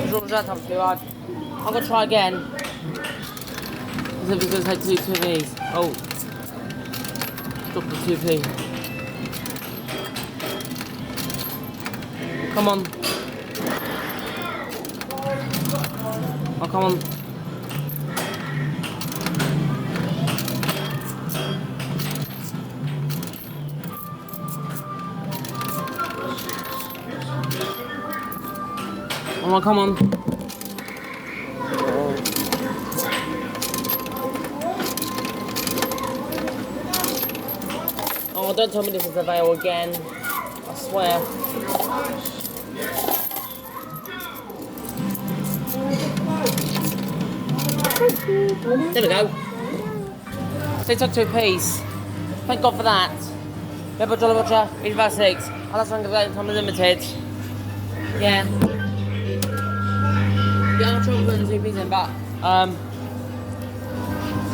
George, that time's too hard. I'm gonna try again. Is it because I take two of these? Oh. Drop the 2p. Come on. Oh, come on. Oh, come on. Oh, don't tell me this is a veil again. I swear. There we go. So took 2p's. Thank God for that. Ribud, Jolly Roger, Ribud 6. Oh, that's one going to Unlimited. Yeah. Yeah, I'll try and put 2p's in, but I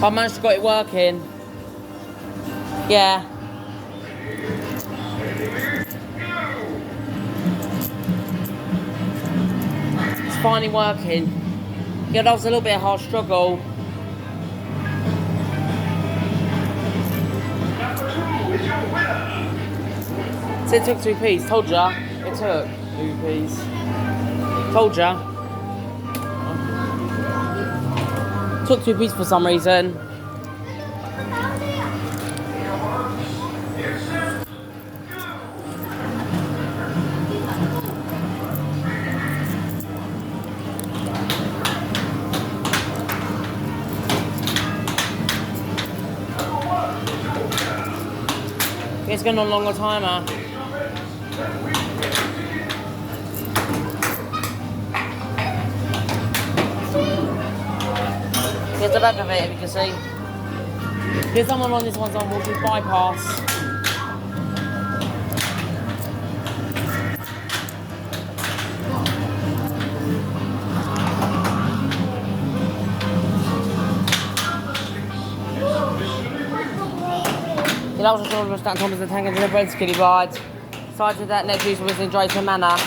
managed to get it working. Yeah. It's finally working. Yeah, that was a little bit of a hard struggle. So it took 2p's. Told ya. It took 2p's. Told ya. Took 2p's for some reason. It's going on a longer timer. Here's the back of it, if you can see. Here's someone on this one's on will do bypass. That was a short of Stan Thomas and Tank and the Ribud Kiddie ride. So I did that next week with enjoy to manner.